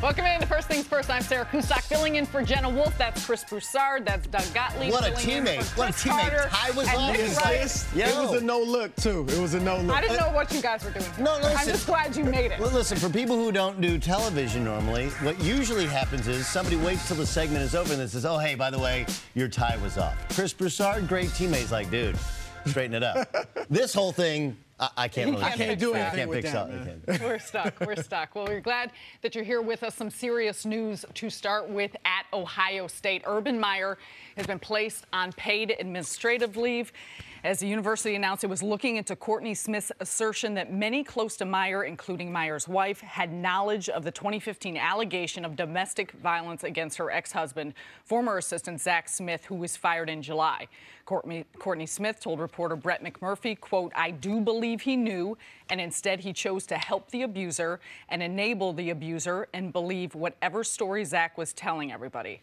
Welcome in to First Things First. I'm Sarah Cusack, filling in for Jenna Wolfe. That's Cris Broussard. That's Doug Gottlieb. What a teammate. What a teammate. Ty was on his face. It was a no-look, too. It was a no-look. I didn't know what you guys were doing. No, listen. I'm just glad you made it. Well, listen, for people who don't do television normally, what usually happens is somebody waits till the segment is over and then says, oh, hey, by the way, your tie was off. Cris Broussard, great teammate's like, dude, straighten it up. This whole thing, I can't really. I can't do anything. I can't fix that. We're stuck. We're stuck. Well, we're glad that you're here with us. Some serious news to start with at Ohio State. Urban Meyer has been placed on paid administrative leave as the university announced it was looking into Courtney Smith's assertion that many close to Meyer, including Meyer's wife, had knowledge of the 2015 allegation of domestic violence against her ex-husband, former assistant Zach Smith, who was fired in July. Courtney Smith told reporter Brett McMurphy, quote, I do believe he knew, and instead he chose to help the abuser and enable the abuser and believe whatever story Zach was telling everybody.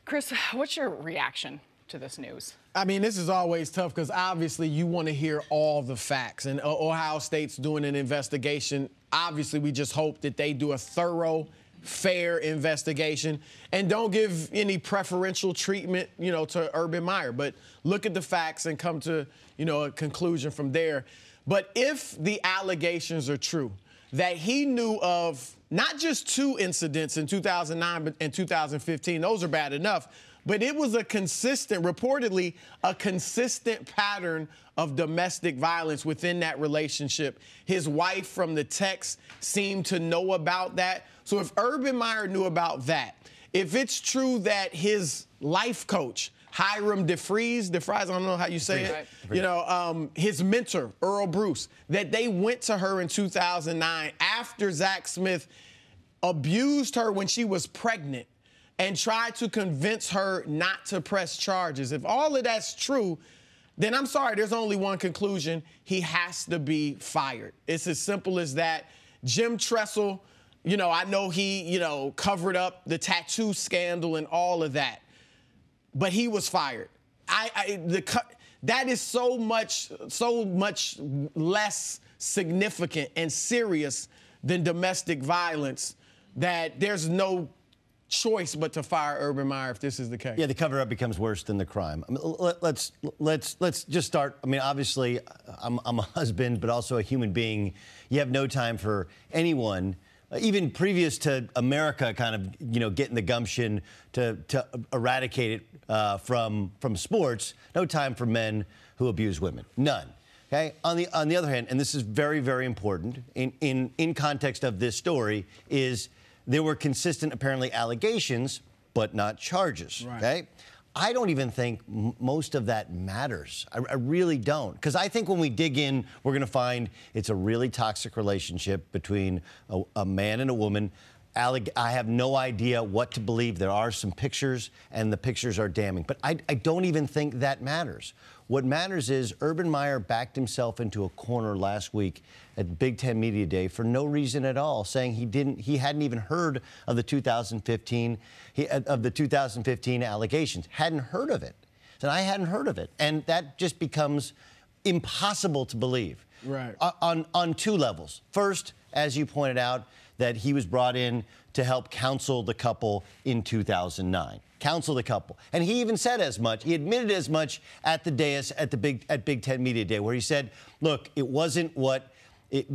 Cris, what's your reaction to this news? I mean, this is always tough because obviously you want to hear all the facts. And Ohio State's doing an investigation. Obviously, we just hope that they do a thorough, fair investigation and don't give any preferential treatment, to Urban Meyer. But look at the facts and come to, a conclusion from there. But if the allegations are true, that he knew of not just 2 incidents in 2009 but in 2015, those are bad enough, but it was reportedly a consistent pattern of domestic violence within that relationship. His wife from the text seemed to know about that. So if Urban Meyer knew about that, if it's true that his life coach, Hiram DeFries, I don't know how you say it, his mentor, Earl Bruce, that they went to her in 2009 after Zach Smith abused her when she was pregnant and tried to convince her not to press charges. If all of that's true, then I'm sorry, there's only one conclusion. He has to be fired. It's as simple as that. Jim Tressel, I know he, covered up the tattoo scandal and all of that, but he was fired. That is so much less significant and serious than domestic violence that there's no choice but to fire Urban Meyer if this is the case. Yeah, the cover-up becomes worse than the crime. I mean, let's just start. I mean, obviously, I'm a husband, but also a human being. You have no time for anyone, even previous to America kind of, getting the gumption to eradicate it from sports. No time for men who abuse women. None. Okay. On the other hand, and this is very, very important in context of this story, is there were consistent, apparently, allegations, but not charges, right. Okay? I don't even think most of that matters. I really don't. Because I think when we dig in, we're going to find it's a really toxic relationship between a man and a woman. I have no idea what to believe. There are some pictures, and the pictures are damning. But I don't even think that matters. What matters is Urban Meyer backed himself into a corner last week at Big Ten Media Day for no reason at all, saying he hadn't even heard of the 2015 allegations. Hadn't heard of it. Said I hadn't heard of it, and that just becomes impossible to believe. Right. On 2 levels. First, as you pointed out, that he was brought in to help counsel the couple in 2009. Counsel the couple. And he even said as much. He admitted as much at the dais at Big Ten Media Day, where he said, look, it wasn't what it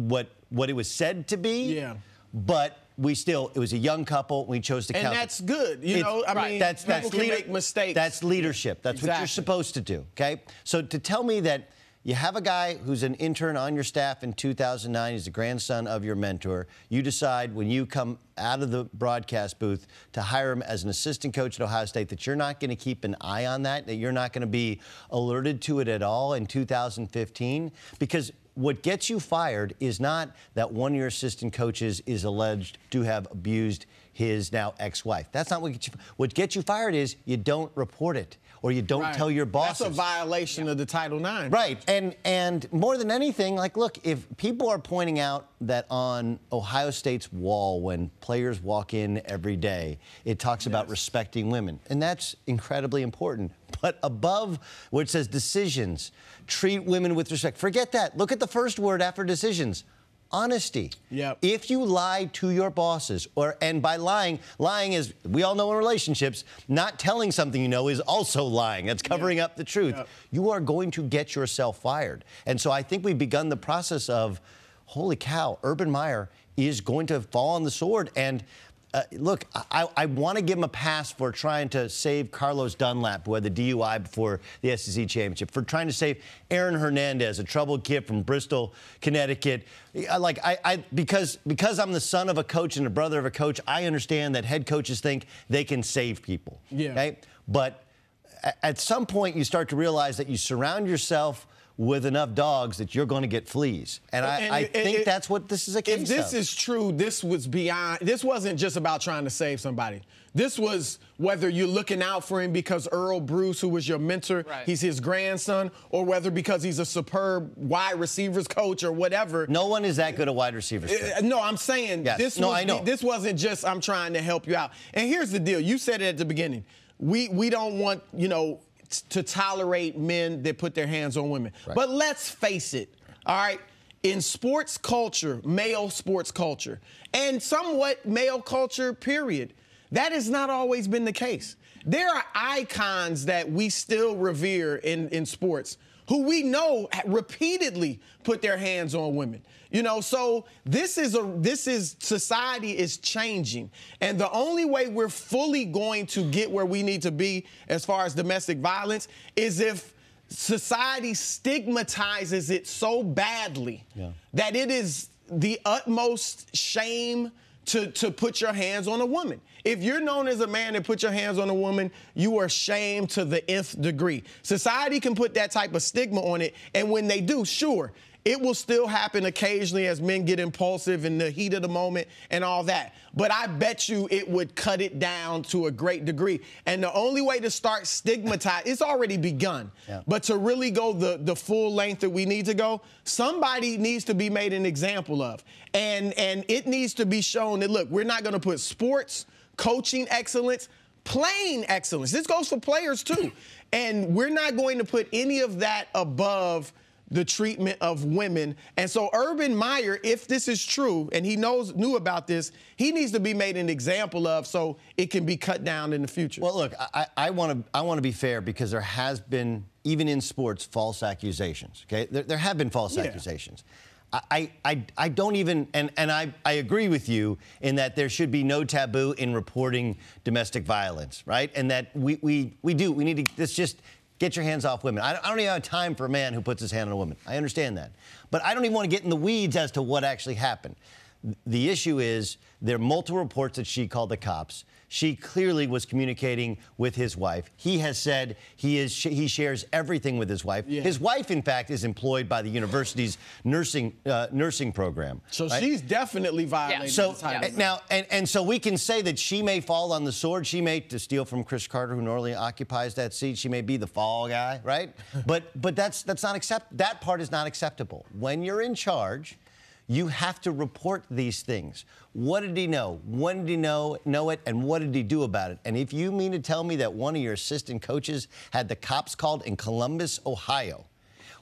was said to be, yeah. But it was a young couple. We chose to counsel. And that's good. That's people can make mistakes. That's leadership. That's what you're supposed to do, okay? So to tell me that you have a guy who's an intern on your staff in 2009. He's the grandson of your mentor. You decide when you come out of the broadcast booth to hire him as an assistant coach at Ohio State that you're not going to keep an eye on that you're not going to be alerted to it at all in 2015. Because what gets you fired is not that one of your assistant coaches is alleged to have abused his now ex-wife. That's not what gets you fired. What gets you fired is you don't report it. Or you don't tell your bosses. That's a violation of the Title IX. Right. And more than anything, look, if people are pointing out that on Ohio State's wall when players walk in every day, it talks about respecting women. And that's incredibly important. But above where it says decisions, treat women with respect. Forget that. Look at the first word after decisions. honesty. Yep. If you lie to your bosses, and by lying is, we all know in relationships, not telling something you know is also lying. That's covering up the truth. Yep. You are going to get yourself fired. And so I think we've begun the process of, holy cow, Urban Meyer is going to fall on the sword. And look, I want to give him a pass for trying to save Carlos Dunlap, who had the DUI before the SEC championship, for trying to save Aaron Hernandez, a troubled kid from Bristol, Connecticut. Because I'm the son of a coach and a brother of a coach, I understand that head coaches think they can save people. Yeah. Okay? But at some point, you start to realize that you surround yourself with enough dogs that you're going to get fleas. And I think that's what this is a case of. If this is true, this wasn't just about trying to save somebody. This was whether you're looking out for him because Earl Bruce, who was your mentor, he's his grandson, or whether because he's a superb wide receivers coach or whatever. No one is that good at wide receivers. No, I'm saying I know. This wasn't just I'm trying to help you out. And here's the deal. You said it at the beginning. We don't want, to tolerate men that put their hands on women. Right. But let's face it, all right? In sports culture, male sports culture, and somewhat male culture, period, that has not always been the case. There are icons that we still revere in sports who we know repeatedly put their hands on women. So this is society is changing. And the only way we're fully going to get where we need to be as far as domestic violence is if society stigmatizes it so badly that it is the utmost shame to put your hands on a woman. If you're known as a man that put your hands on a woman, you are shamed to the nth degree. Society can put that type of stigma on it, and when they do, sure, it will still happen occasionally as men get impulsive in the heat of the moment and all that. But I bet you it would cut it down to a great degree. And the only way to start stigmatizing, it's already begun, but to really go the full length that we need to go, somebody needs to be made an example of. And it needs to be shown that, look, we're not going to put sports, coaching excellence, playing excellence. This goes for players too. And we're not going to put any of that above the treatment of women. And so Urban Meyer, if this is true, and he knew about this, he needs to be made an example of so it can be cut down in the future. Well, look, I want to be fair because there has been, even in sports, false accusations. Okay, there have been false accusations. I don't even, and I agree with you in that there should be no taboo in reporting domestic violence, right? And that we need to, let's just get your hands off women. I don't even have time for a man who puts his hand on a woman. I understand that. But I don't even want to get in the weeds as to what actually happened. The issue is there are multiple reports that she called the cops. She clearly was communicating with his wife. He has said he shares everything with his wife. Yeah. His wife, in fact, is employed by the university's nursing program. So she's definitely violating. So now, and so we can say that she may fall on the sword. She may, to steal from Chris Carter, who normally occupies that seat, she may be the fall guy, right? but that's not that part is not acceptable. When you're in charge, you have to report these things. What did he know? When did he know it? And what did he do about it? And if you mean to tell me that one of your assistant coaches had the cops called in Columbus, Ohio,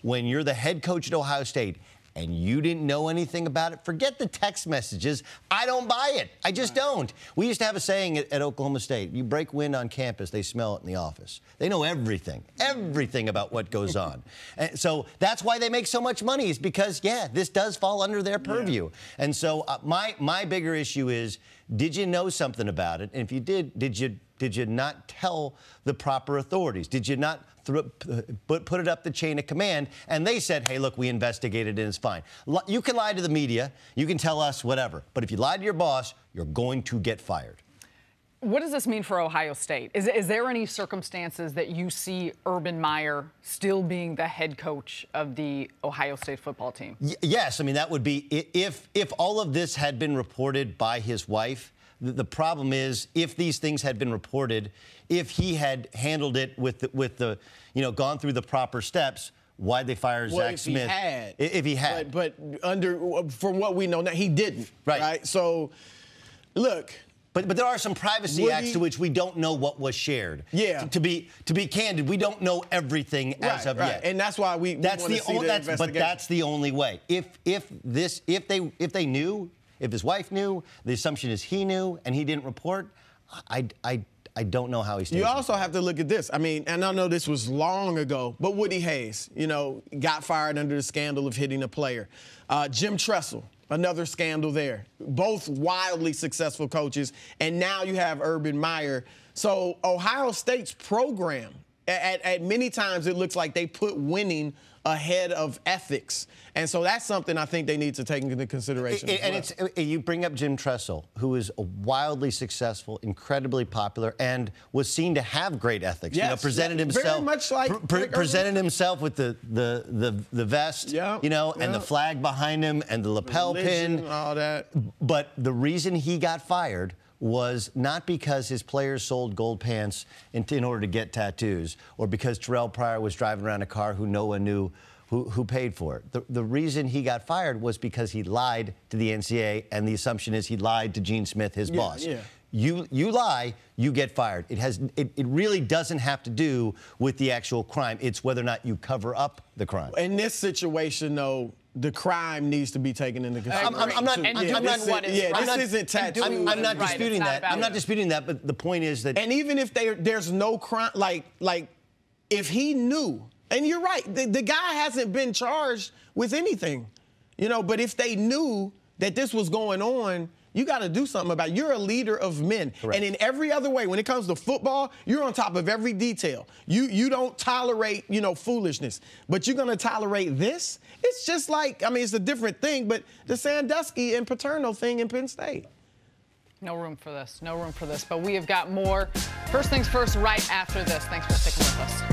when you're the head coach at Ohio State, and you didn't know anything about it, forget the text messages. I don't buy it. I just don't. We used to have a saying at Oklahoma State, you break wind on campus, they smell it in the office. They know everything about what goes on. And so that's why they make so much money, is because, this does fall under their purview. Yeah. And so my bigger issue is, did you know something about it? And if you did you not tell the proper authorities? Did you not put it up the chain of command? And they said, hey, look, we investigated and it's fine. You can lie to the media. You can tell us whatever. But if you lie to your boss, you're going to get fired. What does this mean for Ohio State? Is there any circumstances that you see Urban Meyer still being the head coach of the Ohio State football team? Yes. I mean, that would be if all of this had been reported by his wife. The problem is, if these things had been reported, if he had handled it with the gone through the proper steps, why'd they fire Zach Smith? If he had. But from what we know now, he didn't. Right? So, look, But there are some privacy acts to which we don't know what was shared. Yeah. To be candid, we don't know everything as of yet. And that's why we want to see the investigation. But that's the only way. If they knew, if his wife knew, the assumption is he knew and he didn't report, I don't know how he stays. You also have to look at this. I mean, and I know this was long ago, but Woody Hayes, got fired under the scandal of hitting a player. Jim Tressel, another scandal there. Both wildly successful coaches. And now you have Urban Meyer. So Ohio State's program, at many times it looks like they put winning ahead of ethics. And so that's something I think they need to take into consideration. You bring up Jim Tressel, who is wildly successful, incredibly popular, and was seen to have great ethics. Yes, presented himself very much like presented himself with the vest, and the flag behind him and the lapel pin, all that. But the reason he got fired was not because his players sold gold pants in order to get tattoos, or because Terrell Pryor was driving around a car who no one knew who paid for it. The reason he got fired was because he lied to the NCAA, and the assumption is he lied to Gene Smith, his boss. Yeah. You lie, you get fired. It really doesn't have to do with the actual crime. It's whether or not you cover up the crime. In this situation, though, the crime needs to be taken into consideration. This isn't tattoo. I'm not disputing that. I'm not disputing that, but the point is that. And even if there's no crime, like if he knew, and you're right, the guy hasn't been charged with anything, but if they knew that this was going on, you got to do something about it. You're a leader of men. Correct. And in every other way, when it comes to football, you're on top of every detail. You don't tolerate, foolishness. But you're going to tolerate this? It's just like, it's a different thing, but the Sandusky and Paterno thing in Penn State. No room for this. No room for this. But we have got more. First things first, right after this. Thanks for sticking with us.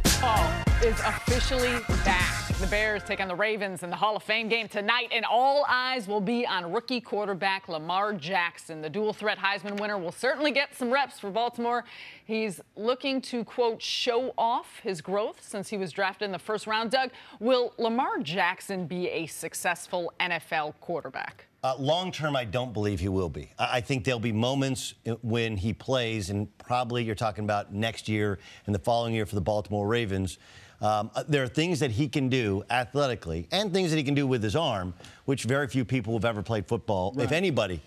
Football is officially back. The Bears take on the Ravens in the Hall of Fame game tonight, and all eyes will be on rookie quarterback Lamar Jackson. The dual-threat Heisman winner will certainly get some reps for Baltimore. He's looking to, quote, show off his growth since he was drafted in the first round. Doug, will Lamar Jackson be a successful NFL quarterback? Long term, I don't believe he will be. I think there'll be moments when he plays, and probably you're talking about next year and the following year for the Baltimore Ravens. There are things that he can do athletically and things that he can do with his arm, which very few people who've ever played football, if anybody,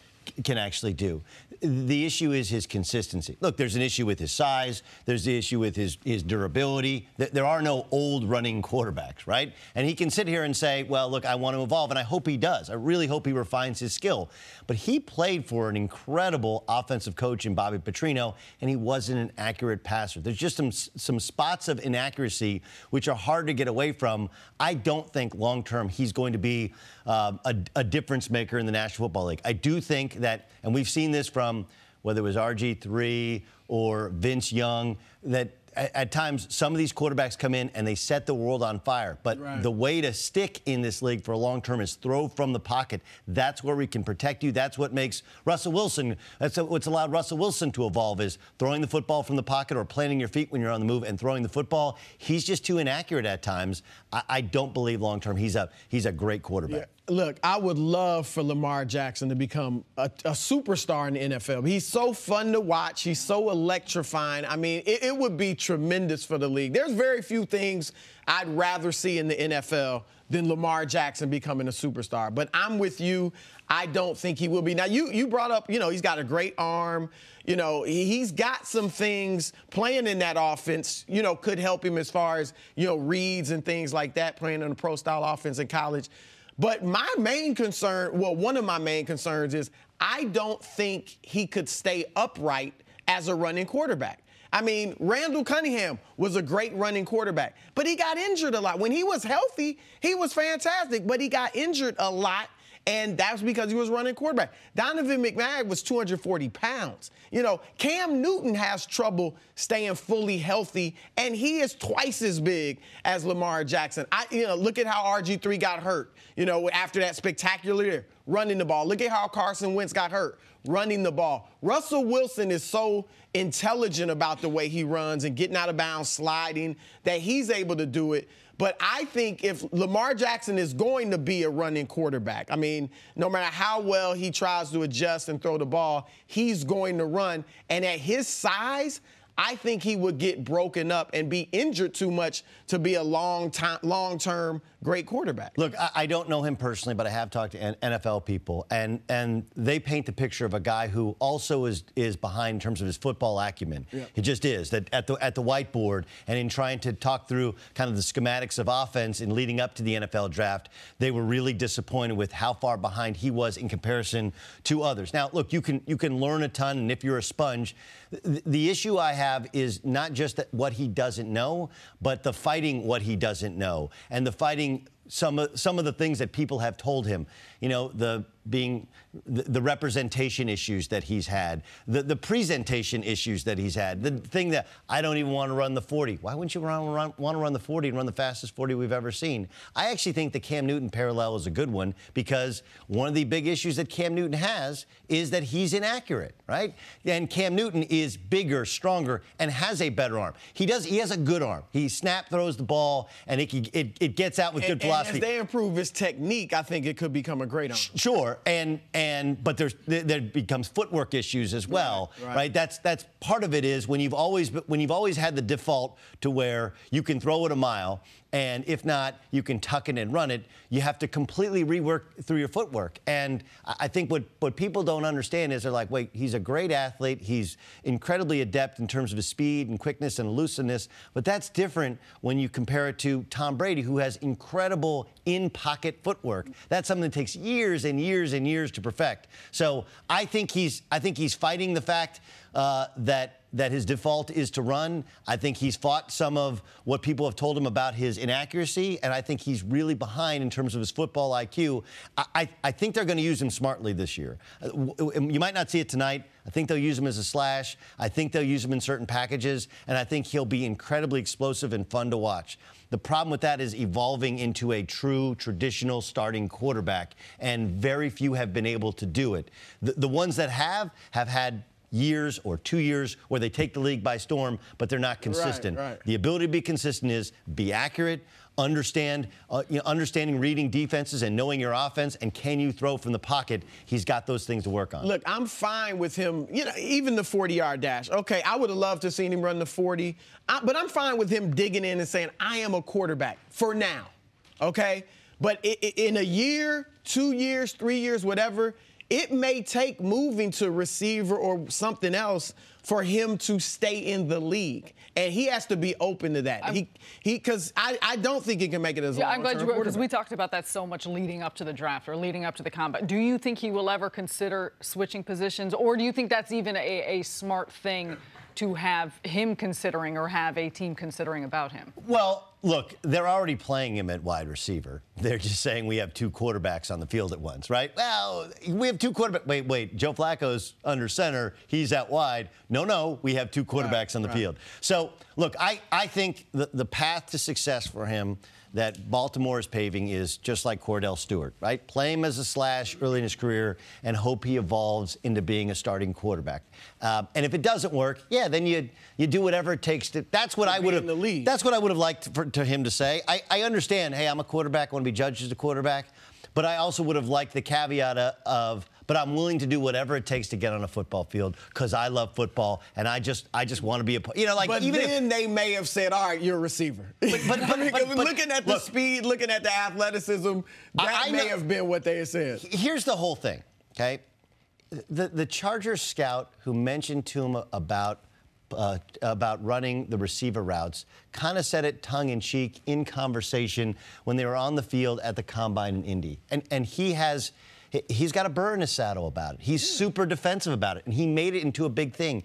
can actually do. The issue is his consistency. Look, there's an issue with his size. There's the issue with his durability. There are no old running quarterbacks, right? And he can sit here and say, well, look, I want to evolve, and I hope he does. I really hope he refines his skill. But he played for an incredible offensive coach in Bobby Petrino, and he wasn't an accurate passer. There's just some spots of inaccuracy which are hard to get away from. I don't think long-term he's going to be a difference maker in the National Football League. I do think that, and we've seen this from whether it was RG3 or Vince Young, that at times some of these quarterbacks come in and they set the world on fire. But the way to stick in this league for a long term is throw from the pocket. That's where we can protect you. That's what makes Russell Wilson, that's what's allowed Russell Wilson to evolve, is throwing the football from the pocket or planting your feet when you're on the move and throwing the football. He's just too inaccurate at times. I don't believe long term he's a great quarterback. Yeah. Look, I would love for Lamar Jackson to become a superstar in the NFL. He's so fun to watch. He's so electrifying. I mean, it would be tremendous for the league. There's very few things I'd rather see in the NFL than Lamar Jackson becoming a superstar. But I'm with you. I don't think he will be. Now, you brought up, he's got a great arm. He's got some things playing in that offense, could help him as far as, reads and things like that, playing in a pro-style offense in college. But my main concern, one of my main concerns is I don't think he could stay upright as a running quarterback. I mean, Randall Cunningham was a great running quarterback, but he got injured a lot. When he was healthy, he was fantastic, but he got injured a lot, and that's because he was running quarterback. Donovan McNabb was 240 pounds. Cam Newton has trouble staying fully healthy, and he is twice as big as Lamar Jackson. Look at how RG3 got hurt, after that spectacular year running the ball. Look at how Carson Wentz got hurt running the ball. Russell Wilson is so intelligent about the way he runs and getting out of bounds, sliding, that he's able to do it. But I think if Lamar Jackson is going to be a running quarterback, I mean, no matter how well he tries to adjust and throw the ball, he's going to run. And at his size, I think he would get broken up and be injured too much to be a long-term great quarterback. Look, I don't know him personally, but I have talked to NFL people, and they paint the picture of a guy who also is behind in terms of his football acumen. Yeah. He just is, that at the whiteboard and in trying to talk through kind of the schematics of offense and leading up to the NFL draft, they were really disappointed with how far behind he was in comparison to others. Now, look, you can learn a ton, and if you're a sponge, the issue I have is not just that what he doesn't know, but the fighting what he doesn't know, and the fighting some of the things that people have told him. You know, the representation issues that he's had, the presentation issues that he's had, the thing that I don't even want to run the 40. Why wouldn't you want to run the 40 and run the fastest 40 we've ever seen? I actually think the Cam Newton parallel is a good one, because one of the big issues that Cam Newton has is that he's inaccurate, right? And Cam Newton is bigger, stronger, and has a better arm. He has a good arm. He snap throws the ball, and it gets out with good velocity. And as they improve his technique, I think it could become a great arm. Sure, but there becomes footwork issues as well, right? That's part of it is when you've always had the default to where you can throw it a mile, and if not, you can tuck it and run it. You have to completely rework through your footwork. And I think what people don't understand is they're like, wait, he's a great athlete. He's incredibly adept in terms of his speed and quickness and elusiveness. But that's different when you compare it to Tom Brady, who has incredible in-pocket footwork. That's something that takes years and years and years to perfect. So I think he's fighting the fact that his default is to run. I think he's fought some of what people have told him about his inaccuracy, and I think he's really behind in terms of his football IQ. I think they're going to use him smartly this year. You might not see it tonight. I think they'll use him as a slash. I think they'll use him in certain packages, and I think he'll be incredibly explosive and fun to watch. The problem with that is evolving into a true traditional starting quarterback, and very few have been able to do it. The ones that have had years or 2 years where they take the league by storm, but they're not consistent. Right. The ability to be consistent is be accurate, understanding reading defenses and knowing your offense, and can you throw from the pocket? He's got those things to work on. Look, I'm fine with him, even the 40-yard dash. Okay, I would have loved to have seen him run the 40, but I'm fine with him digging in and saying, I am a quarterback for now, okay? But in a year, 2 years, 3 years, whatever, it may take moving to receiver or something else for him to stay in the league. And he has to be open to that. Because I don't think he can make it as a long-term quarterback. I'm glad you were, because we talked about that so much leading up to the draft or leading up to the combine. Do you think he will ever consider switching positions, or do you think that's even a smart thing to have him considering or have a team considering about him? Well, look, they're already playing him at wide receiver. They're just saying we have two quarterbacks on the field at once, right? Well, we have two quarterbacks. Wait, Joe Flacco's under center. He's out wide. No, we have two quarterbacks on the field. So, look, I think the path to success for him that Baltimore is paving is just like Cordell Stewart, right? Play him as a slash early in his career and hope he evolves into being a starting quarterback. And if it doesn't work, yeah, then you do whatever it takes to. That's what I would have. That's what I would have liked to him to say. I understand. Hey, I'm a quarterback. I want to be judged as a quarterback. But I also would have liked the caveat of, but I'm willing to do whatever it takes to get on a football field because I love football and I just want to be But even then they may have said, all right, you're a receiver. But looking at the speed, looking at the athleticism, that may have been what they had said. Here's the whole thing, okay? The Chargers scout who mentioned to him about running the receiver routes kind of said it tongue-in-cheek in conversation when they were on the field at the Combine in Indy. And he's got a burr in his saddle about it. He's super defensive about it, and he made it into a big thing.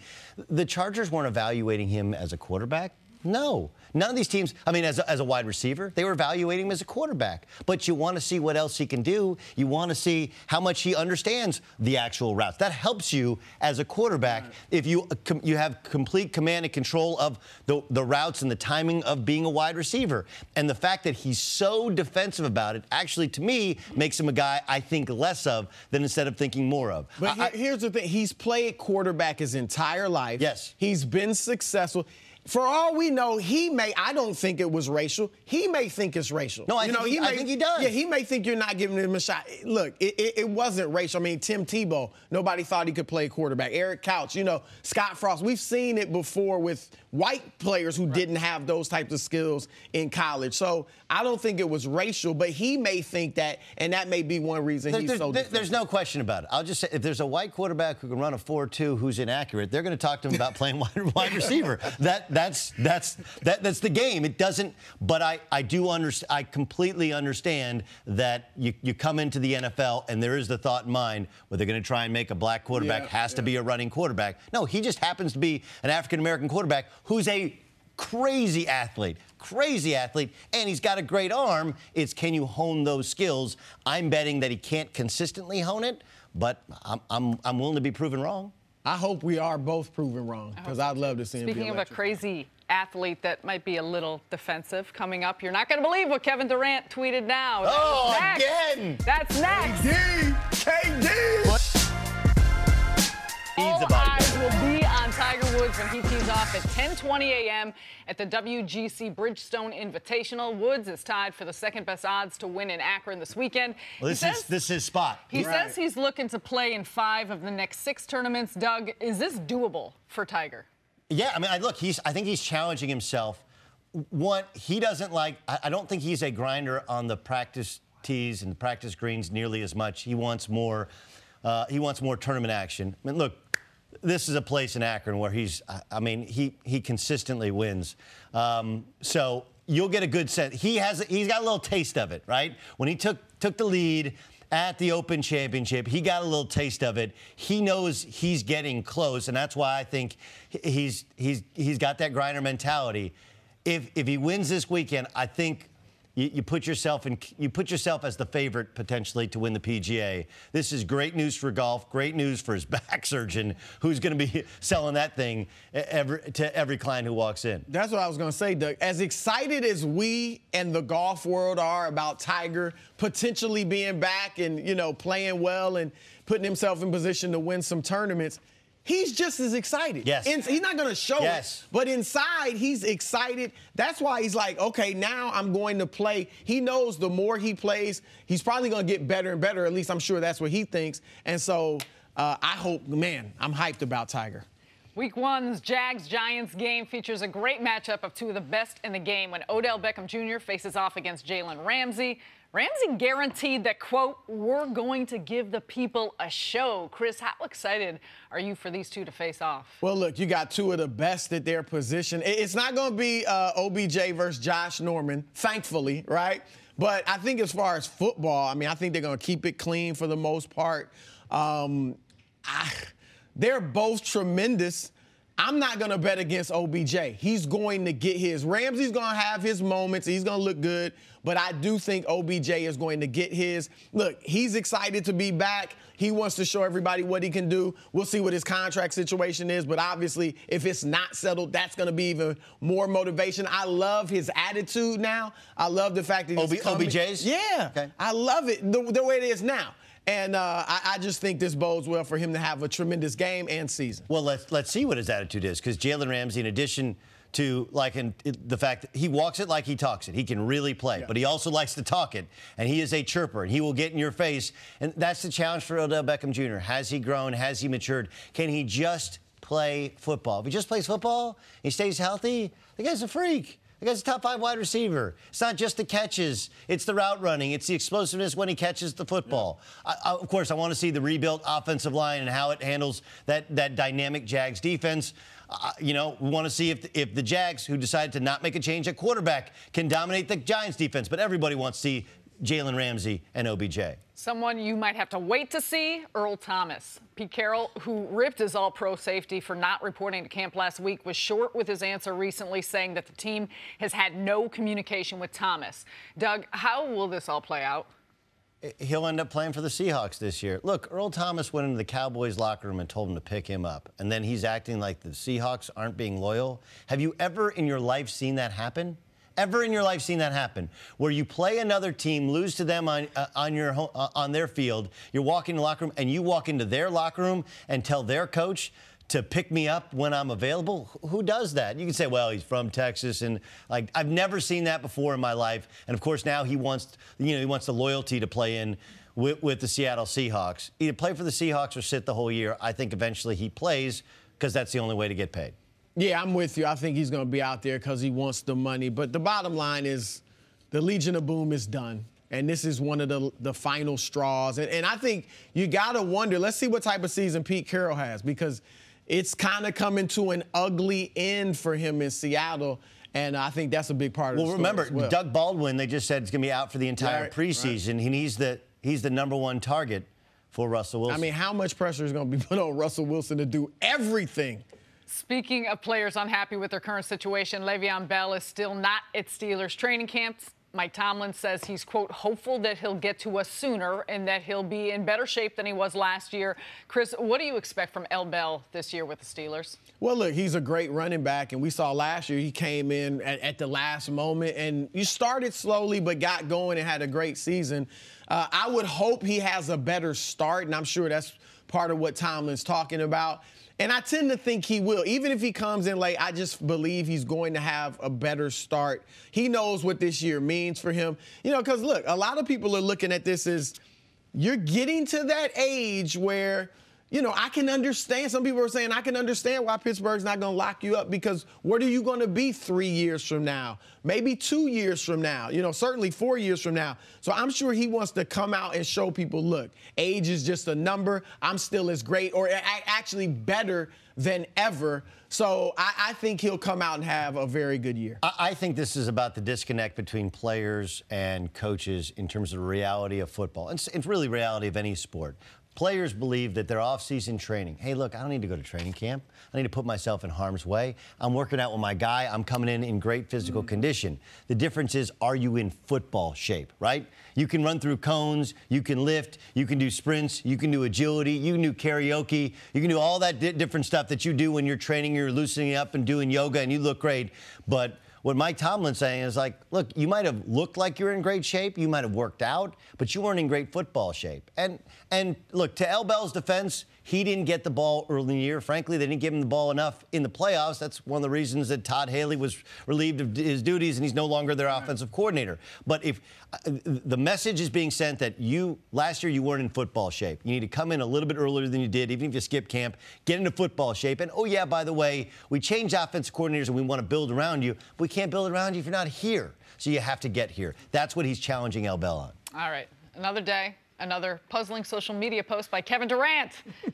The Chargers weren't evaluating him as a quarterback. No. None of these teams, I mean, as a wide receiver, they were evaluating him as a quarterback. But you want to see what else he can do. You want to see how much he understands the actual routes. That helps you as a quarterback if you have complete command and control of the routes and the timing of being a wide receiver. And the fact that he's so defensive about it actually, to me, makes him a guy I think less of than instead of thinking more of. But here's the thing. He's played quarterback his entire life. Yes. He's been successful. For all we know, I don't think it was racial. He may think it's racial. No, I think he does. Yeah, he may think you're not giving him a shot. Look, it wasn't racial. I mean, Tim Tebow, nobody thought he could play quarterback. Eric Couch, Scott Frost. We've seen it before with white players who didn't have those types of skills in college. So I don't think it was racial, but he may think that, and that may be one reason he's so defensive. There's no question about it. I'll just say, if there's a white quarterback who can run a 4.2 who's inaccurate, they're going to talk to him about playing wide receiver. That's the game. It doesn't. But I do understand. I completely understand that you come into the NFL and there is the thought in mind where they're going to try and make a black quarterback has to be a running quarterback. No, he just happens to be an African American quarterback who's a crazy athlete, and he's got a great arm. It's can you hone those skills? I'm betting that he can't consistently hone it, but I'm willing to be proven wrong. I hope we are both proven wrong, because I'd love to see him be Speaking of electric. a crazy athlete that might be a little defensive coming up, you're not going to believe what Kevin Durant tweeted now. Again! That's next. KD! All eyes will be on Tiger Woods when he tees off at 10:20 a.m. at the WGC Bridgestone Invitational. Woods is tied for the second-best odds to win in Akron this weekend. Well, this is his spot. He says he's looking to play in 5 of the next 6 tournaments. Doug, is this doable for Tiger? Yeah, I mean, I think he's challenging himself. One, he doesn't like. I don't think he's a grinder on the practice tees and the practice greens nearly as much. He wants more. He wants more tournament action. I mean, look. This is a place in Akron where he consistently wins. So you'll get a good sense. He's got a little taste of it, right? When he took the lead at the Open Championship, he got a little taste of it. He knows he's getting close, and that's why I think he's got that grinder mentality. If he wins this weekend, I think you put yourself as the favorite potentially to win the PGA. This is great news for golf, great news for his back surgeon, who's going to be selling that thing to every client who walks in. That's what I was going to say, Doug. As excited as we and the golf world are about Tiger potentially being back and, playing well and putting himself in position to win some tournaments, he's just as excited. Yes. He's not going to show it, but inside he's excited. That's why he's like, okay, now I'm going to play. He knows the more he plays, he's probably going to get better and better. At least I'm sure that's what he thinks. And so I hope, I'm hyped about Tiger. Week 1's Jags-Giants game features a great matchup of 2 of the best in the game when Odell Beckham Jr. faces off against Jalen Ramsey. Ramsey guaranteed that, quote, we're going to give the people a show. Cris, how excited are you for these 2 to face off? Well, look, you got 2 of the best at their position. It's not going to be OBJ versus Josh Norman, thankfully, right? But I think as far as football, I think they're going to keep it clean for the most part. They're both tremendous. I'm not going to bet against OBJ. He's going to get his. Ramsey's going to have his moments. He's going to look good. But I do think OBJ is going to get his. Look, he's excited to be back. He wants to show everybody what he can do. We'll see what his contract situation is. But obviously, if it's not settled, that's going to be even more motivation. I love his attitude now. I love the fact that he's OBJ's? Yeah. Okay. I love it the way it is now. And I just think this bodes well for him to have a tremendous game and season. Well, let's see what his attitude is, because Jalen Ramsey, in addition to the fact that he walks it like he talks it, he can really play, but he also likes to talk it, and he is a chirper, and he will get in your face. And that's the challenge for Odell Beckham Jr. Has he grown? Has he matured? Can he just play football? If he just plays football, he stays healthy, the guy's a freak. The guy's a top 5 wide receiver. It's not just the catches. It's the route running. It's the explosiveness when he catches the football. Of course, I want to see the rebuilt offensive line and how it handles that dynamic Jags defense. We want to see if the Jags, who decided to not make a change at quarterback, can dominate the Giants defense. But everybody wants to see Jalen Ramsey and OBJ. Someone you might have to wait to see, Earl Thomas. Pete Carroll, who ripped his all-pro safety for not reporting to camp last week, was short with his answer recently, saying that the team has had no communication with Thomas. Doug, how will this all play out? He'll end up playing for the Seahawks this year. Look, Earl Thomas went into the Cowboys locker room and told him to pick him up. And then he's acting like the Seahawks aren't being loyal. Have you ever in your life seen that happen? Ever in your life seen that happen? Where you play another team, lose to them on their field, you're walking in the locker room, and you walk into their locker room and tell their coach to pick me up when I'm available? Who does that? You can say, well, he's from Texas, and like I've never seen that before in my life. And of course now he wants the loyalty to play in with the Seattle Seahawks. Either play for the Seahawks or sit the whole year. I think eventually he plays because that's the only way to get paid. Yeah, I'm with you. I think he's going to be out there because he wants the money. But the bottom line is the Legion of Boom is done. And this is one of the final straws. And I think you got to wonder, let's see what type of season Pete Carroll has, because it's kind of coming to an ugly end for him in Seattle. And I think that's a big part of the story. Remember, as well. Doug Baldwin, they just said it's going to be out for the entire preseason. Right. He's the number one target for Russell Wilson. I mean, how much pressure is going to be put on Russell Wilson to do everything? Speaking of players unhappy with their current situation, Le'Veon Bell is still not at Steelers training camps. Mike Tomlin says he's, quote, hopeful that he'll get to us sooner and that he'll be in better shape than he was last year. Chris, what do you expect from L. Bell this year with the Steelers? Well, look, he's a great running back, and we saw last year he came in at the last moment, and you started slowly but got going and had a great season. I would hope he has a better start, and I'm sure that's part of what Tomlin's talking about. And I tend to think he will. Even if he comes in late, I just believe he's going to have a better start. He knows what this year means for him. You know, because, look, a lot of people are looking at this as you're getting to that age where, you know, I can understand. Some people are saying I can understand why Pittsburgh's not going to lock you up, because what are you going to be 3 years from now? Maybe 2 years from now, you know, certainly 4 years from now. So I'm sure he wants to come out and show people, look, age is just a number. I'm still as great or actually better than ever. So I think he'll come out and have a very good year. I think this is about the disconnect between players and coaches in terms of the reality of football. It's really reality of any sport. Players believe that their off-season training, hey, look, I don't need to go to training camp. I need to put myself in harm's way. I'm working out with my guy. I'm coming in great physical condition. The difference is, are you in football shape, right? You can run through cones. You can lift. You can do sprints. You can do agility. You can do karaoke. You can do all that different stuff that you do when you're training. You're loosening up and doing yoga, and you look great. But what Mike Tomlin's saying is like, look, you might have looked like you're in great shape, you might have worked out, but you weren't in great football shape. And look, to L. Bell's defense, he didn't get the ball early in the year. Frankly, they didn't give him the ball enough in the playoffs. That's one of the reasons that Todd Haley was relieved of his duties and he's no longer their offensive coordinator. But if the message is being sent that last year you weren't in football shape. You need to come in a little bit earlier than you did, even if you skip camp, get into football shape. And, oh, yeah, by the way, we changed offensive coordinators and we want to build around you. But we can't build around you if you're not here. So you have to get here. That's what he's challenging L. Bell on. All right. Another day. Another puzzling social media post by Kevin Durant.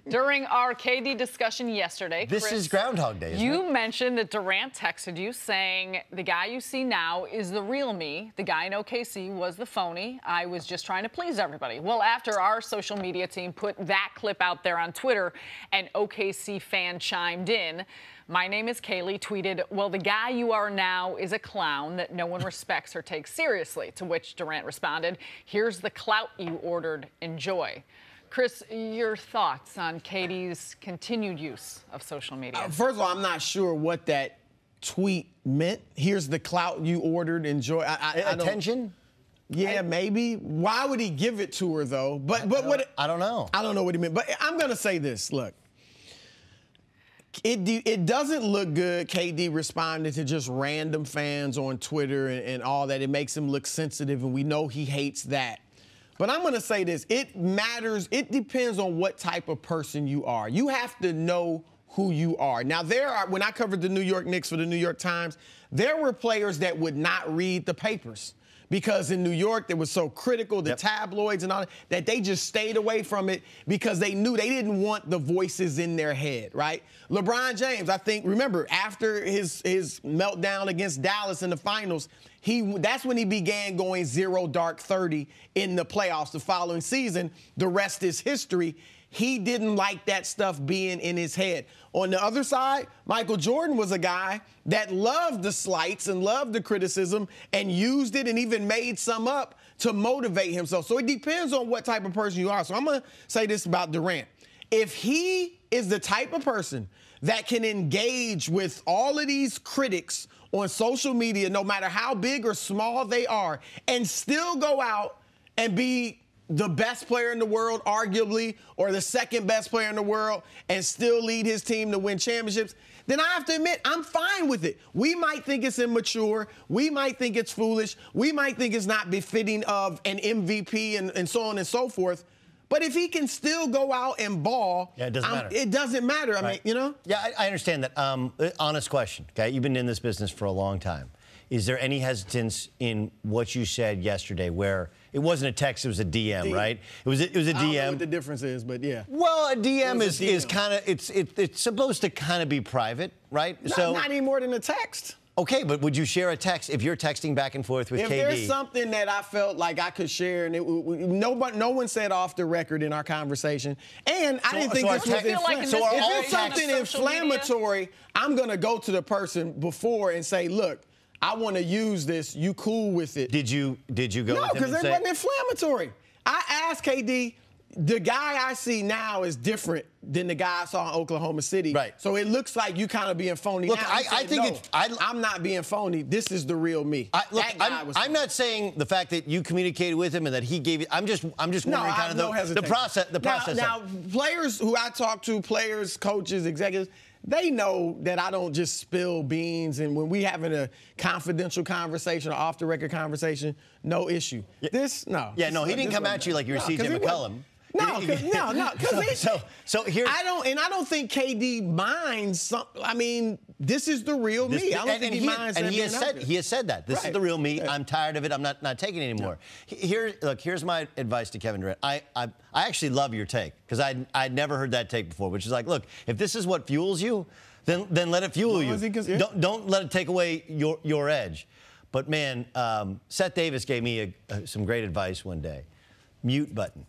During our KD discussion yesterday, This is Groundhog Day, isn't you it? mentioned that Durant texted you saying, the guy you see now is the real me. The guy in OKC was the phony. I was just trying to please everybody. Well, after our social media team put that clip out there on Twitter, an OKC fan chimed in. My name is Kaylee tweeted, well, the guy you are now is a clown that no one respects or takes seriously, to which Durant responded, here's the clout you ordered, enjoy. Chris, your thoughts on KD's continued use of social media? First of all, I'm not sure what that tweet meant. Here's the clout you ordered, enjoy. Attention? Yeah, maybe. Why would he give it to her, though? But what? I don't know. I don't know what he meant. But I'm going to say this. Look. It doesn't look good, KD responding to just random fans on Twitter and all that. It makes him look sensitive, and we know he hates that. But I'm going to say this. It matters. It depends on what type of person you are. You have to know who you are. Now, when I covered the New York Knicks for the New York Times, there were players that would not read the papers. Because in New York, they were so critical, the tabloids and all that they just stayed away from it because they knew they didn't want the voices in their head, right? LeBron James, I think, remember, after his meltdown against Dallas in the finals, that's when he began going 0 dark 30 in the playoffs the following season. The rest is history. He didn't like that stuff being in his head. On the other side, Michael Jordan was a guy that loved the slights and loved the criticism and used it and even made some up to motivate himself. So it depends on what type of person you are. So I'm going to say this about Durant. If he is the type of person that can engage with all of these critics on social media, no matter how big or small they are, and still go out and be the best player in the world, arguably, or the second best player in the world, and still lead his team to win championships, then I have to admit, I'm fine with it. We might think it's immature. We might think it's foolish. We might think it's not befitting of an MVP and so on and so forth. But if he can still go out and ball, yeah, it doesn't matter. It doesn't matter. Right. I mean, you know? Yeah, I understand that. Honest question, okay? You've been in this business for a long time. Is there any hesitance in what you said yesterday where it wasn't a text, it was a DM, right? It was a DM. I don't know what the difference is, but yeah. Well, a DM is kind of, it's supposed to kind of be private, right? Not any more than a text. Okay, but would you share a text if you're texting back and forth with KD? If there's something that I felt like I could share, and no one said off the record in our conversation, and I didn't think this was inflammatory. So if it's something inflammatory, I'm going to go to the person before and say, look, I want to use this. You cool with it? Did you go with him? No, because it wasn't inflammatory. I asked KD, the guy I see now is different than the guy I saw in Oklahoma City. Right. So it looks like you kind of being phony. Look, now. I think I'm not being phony. This is the real me. I'm not saying the fact that you communicated with him and that he gave you. I'm just wondering kind of the process. Now, players who I talk to, players, coaches, executives, they know that I don't just spill beans, and when we having a confidential conversation or off-the-record conversation, no issue. Yeah. Yeah, no, he didn't come at you like you were CJ McCollum. No. So here. I don't think KD minds. I mean, this is the real me. I don't think he minds. And he has said that this is the real me. I'm tired of it. I'm not taking it anymore. Here's my advice to Kevin Durant. I actually love your take because I'd never heard that take before, which is like, look, if this is what fuels you, then let it fuel you. Don't let it take away your edge. But man, Seth Davis gave me some great advice one day. Mute button.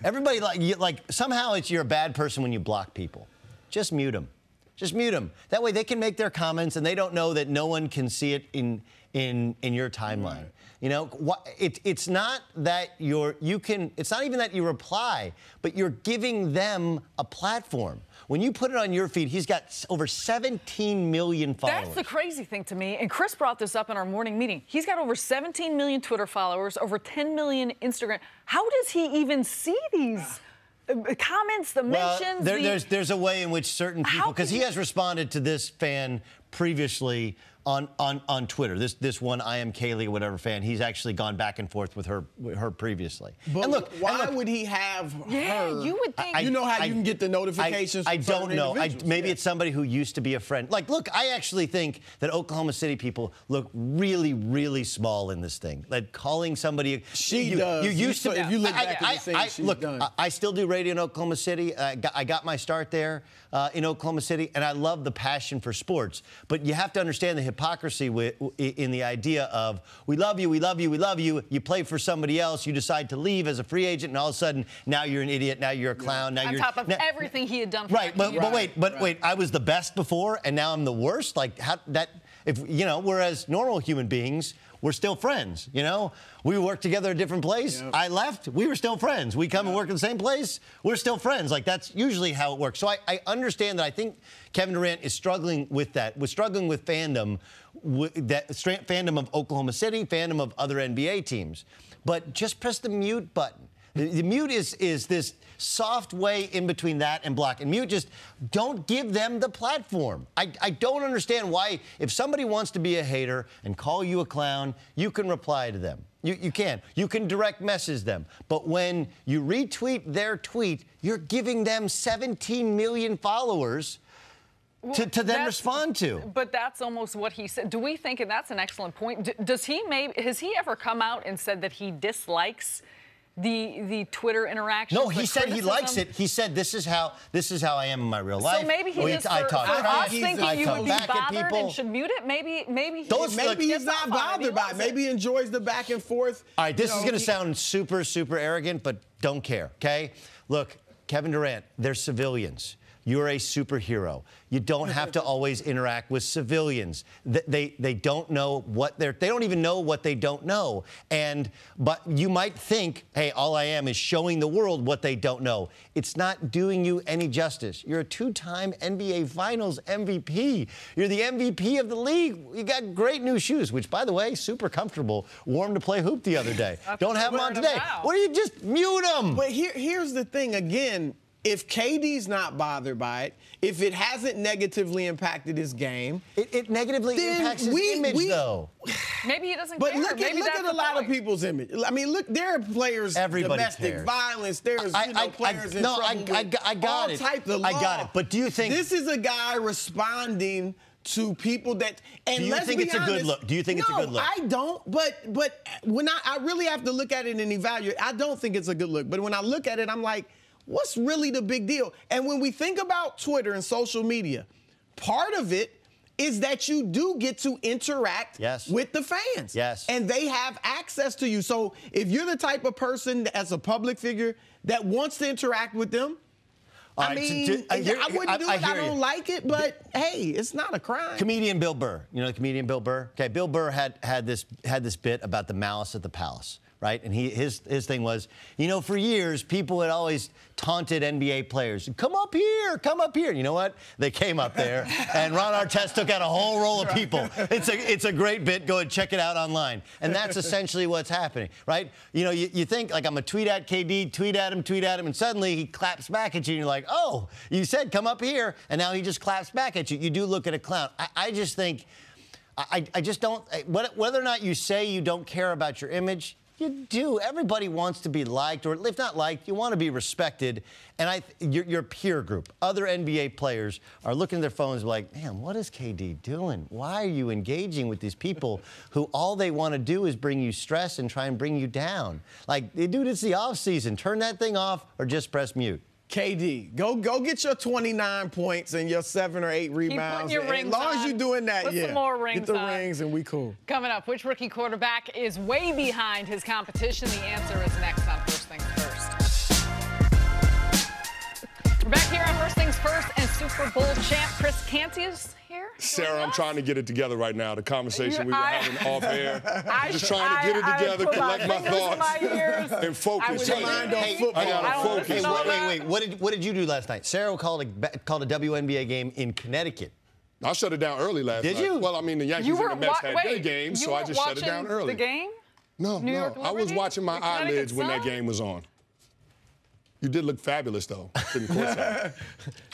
Everybody like somehow you're a bad person when you block people. Just mute them. Just mute them. That way they can make their comments and they don't know that no one can see it in your timeline. Right. You know, it's not that it's not even that you reply, but you're giving them a platform. When you put it on your feed, he's got over 17 million followers. That's the crazy thing to me. And Cris brought this up in our morning meeting. He's got over 17 million Twitter followers, over 10 million Instagram. How does he even see these comments, the mentions? There's a way in which certain people, because he has responded to this fan previously on Twitter. This one I am Kaylee, whatever fan, he's actually gone back and forth with her previously. But why would he have her? Yeah, you would think. You know how you can get the notifications. I don't know. Maybe it's somebody who used to be a friend. Like, look, I actually think that Oklahoma City people look really, really small in this thing. Like calling somebody. She does. You used to. If you look back at the thing she's done. I still do radio in Oklahoma City. I got my start there in Oklahoma City, and I love the passion for sports. But you have to understand the hypocrisy in the idea of we love you, we love you, we love you. You play for somebody else, you decide to leave as a free agent, and all of a sudden now you're an idiot, now you're a clown, now you're on top of everything he had done. For But wait, I was the best before, and now I'm the worst. Like how that? If you know, whereas normal human beings, we're still friends. You know, we work together at a different place. Yep. I left, we were still friends. We come and work in the same place, we're still friends. Like that's usually how it works. So I understand that. I think Kevin Durant is struggling with that. Was struggling with fandom, fandom of Oklahoma City, fandom of other NBA teams. But just press the mute button. The mute is this soft way in between that and block. And mute, just don't give them the platform. I don't understand why, if somebody wants to be a hater and call you a clown, you can reply to them. You can. You can direct message them. But when you retweet their tweet, you're giving them 17 million followers to then respond to. But that's almost what he said. Do we think, and that's an excellent point, has he ever come out and said that he dislikes the Twitter interaction? No, he said he likes it. He said this is how I am in my real life. So maybe he is for us thinking you would be bothered and should mute it. Maybe he's not bothered by it. Maybe he enjoys the back and forth. All right, this is going to sound super, super arrogant, but don't care, okay? Look, Kevin Durant, they're civilians. You're a superhero. You don't have to always interact with civilians. They don't know what they don't even know what they don't know. But you might think, hey, all I am is showing the world what they don't know. It's not doing you any justice. You're a two-time NBA Finals MVP. You're the MVP of the league. You got great new shoes, which, by the way, super comfortable. Wore them to play hoop the other day. Don't have them on today. What do you just mute them? But here's the thing again. If KD's not bothered by it, if it hasn't negatively impacted his game, it negatively impacts his image, though. Maybe he doesn't care. But look at a lot of people's image. I mean, look, there are players, domestic violence. There's players in trouble. I got it. I got it. But do you think this is a guy responding to people that? And do you think it's a good look? Do you think it's a good look? I don't. But when I really have to look at it and evaluate, I don't think it's a good look. But when I look at it, I'm like, what's really the big deal? And when we think about Twitter and social media, part of it is that you do get to interact with the fans. Yes. And they have access to you. So if you're the type of person as a public figure that wants to interact with them, I wouldn't do it. I don't like it, but hey, it's not a crime. Comedian Bill Burr. You know the comedian Bill Burr? Okay, Bill Burr had this bit about the malice at the palace. Right? And his thing was, you know, for years, people had always taunted NBA players. Come up here, come up here. You know what? They came up there, and Ron Artest took out a whole roll of people. It's a great bit. Go and check it out online. And that's essentially what's happening, right? You know, you think, like, I'm going to tweet at KD, tweet at him, and suddenly he claps back at you, and you're like, oh, you said come up here, and now he just claps back at you. You do look at a clown. I just think, I just don't, whether or not you say you don't care about your image, you do. Everybody wants to be liked, or if not liked, you want to be respected. And your peer group, other NBA players, are looking at their phones like, man, what is KD doing? Why are you engaging with these people who all they want to do is bring you stress and try and bring you down? Like, dude, it's the off season. Turn that thing off or just press mute. KD, go get your 29 points and your 7 or 8 rebounds. Keep putting your rings as long as you're doing that, Put some more rings get the rings and we cool. Coming up, which rookie quarterback is way behind his competition? The answer is next on First Things First. We're back here on First Things First, and Super Bowl champ Cris is here. Sarah, I'm trying to get it together right now. The conversation we were having off air. I'm just trying to get it together, collect my thoughts, and focus. I gotta focus. Wait. What did you do last night? Sarah called a WNBA game in Connecticut. I shut it down early last night. Did you? Well, I mean, the Yankees and the Mets had their game, so I just shut it down early. The game? No. I was watching my eyelids when that game was on. You did look fabulous, though.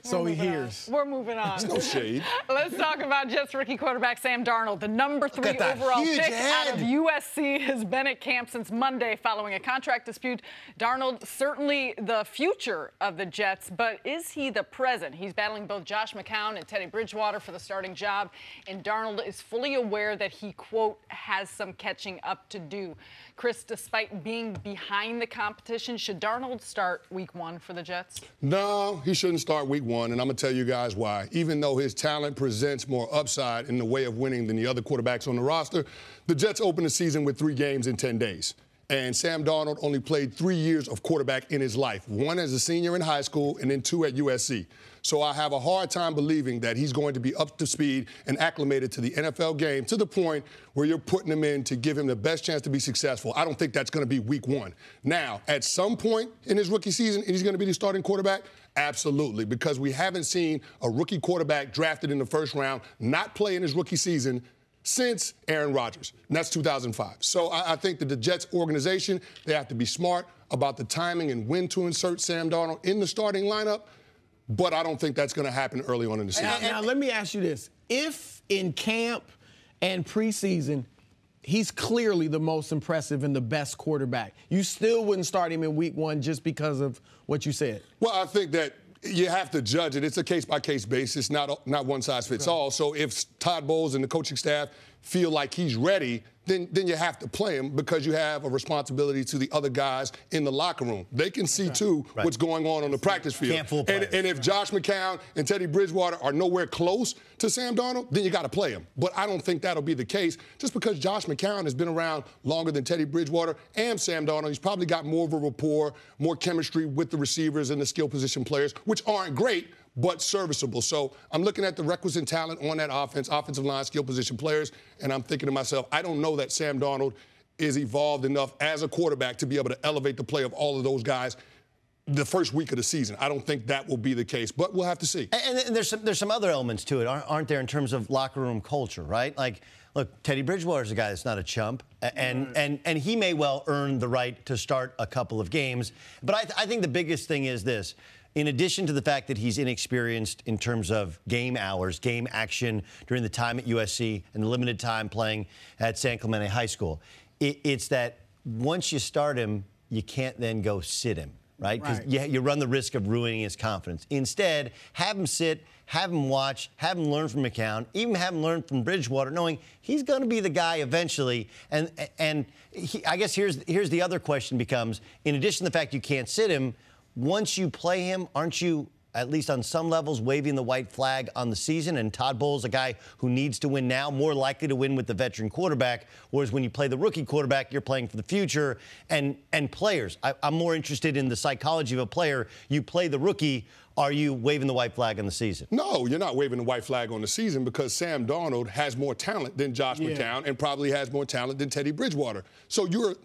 So he hears. We're moving on. There's no shade. Let's talk about Jets rookie quarterback Sam Darnold. The number 3 overall pick out of USC has been at camp since Monday following a contract dispute. Darnold, certainly the future of the Jets, but is he the present? He's battling both Josh McCown and Teddy Bridgewater for the starting job, and Darnold is fully aware that he, quote, has some catching up to do. Cris, despite being behind the competition, should Darnold start week 1 for the Jets? No, he shouldn't start week 1, and I'm going to tell you guys why. Even though his talent presents more upside in the way of winning than the other quarterbacks on the roster, the Jets opened the season with 3 games in 10 days. And Sam Darnold only played 3 years of quarterback in his life, 1 as a senior in high school and then 2 at USC. So I have a hard time believing that he's going to be up to speed and acclimated to the NFL game to the point where you're putting him in to give him the best chance to be successful. I don't think that's going to be week 1. Now, at some point in his rookie season, he's going to be the starting quarterback? Absolutely, because we haven't seen a rookie quarterback drafted in the first round not play in his rookie season since Aaron Rodgers, and that's 2005. So I think that the Jets organization, they have to be smart about the timing and when to insert Sam Darnold in the starting lineup, but I don't think that's going to happen early on in the season. Now, let me ask you this. If in camp and preseason, he's clearly the most impressive and the best quarterback, you still wouldn't start him in week 1 just because of what you said? Well, I think that you have to judge it. It's a case-by-case basis, not one size fits all. So if Todd Bowles and the coaching staff feel like he's ready, then you have to play him because you have a responsibility to the other guys in the locker room. They can see, too, what's going on the practice field. Can't fool players. And if Josh McCown and Teddy Bridgewater are nowhere close to Sam Darnold, then you got to play him. But I don't think that'll be the case just because Josh McCown has been around longer than Teddy Bridgewater and Sam Darnold. He's probably got more of a rapport, more chemistry with the receivers and the skill position players, which aren't great, but serviceable. So I'm looking at the requisite talent on that offense, offensive line, skill position players, and I'm thinking to myself, I don't know that Sam Darnold is evolved enough as a quarterback to be able to elevate the play of all of those guys the first week of the season. I don't think that will be the case, but we'll have to see. And there's some other elements to it, aren't there, in terms of locker room culture, right? Like, look, Teddy Bridgewater's a guy that's not a chump, and he may well earn the right to start a couple of games. But I think the biggest thing is this. In addition to the fact that he's inexperienced in terms of game hours, game action during the time at USC and the limited time playing at San Clemente High School, it's that once you start him, you can't then go sit him, right? Because you run the risk of ruining his confidence. Instead, have him sit, have him watch, have him learn from McCown, even have him learn from Bridgewater, knowing he's going to be the guy eventually. And I guess here's the other question becomes, in addition to the fact you can't sit him, once you play him, aren't you, at least on some levels, waving the white flag on the season? And Todd Bowles, a guy who needs to win now, more likely to win with the veteran quarterback, whereas when you play the rookie quarterback, you're playing for the future. And players, I'm more interested in the psychology of a player. You play the rookie, are you waving the white flag on the season? No, you're not waving the white flag on the season because Sam Darnold has more talent than Josh McCown and probably has more talent than Teddy Bridgewater. So you're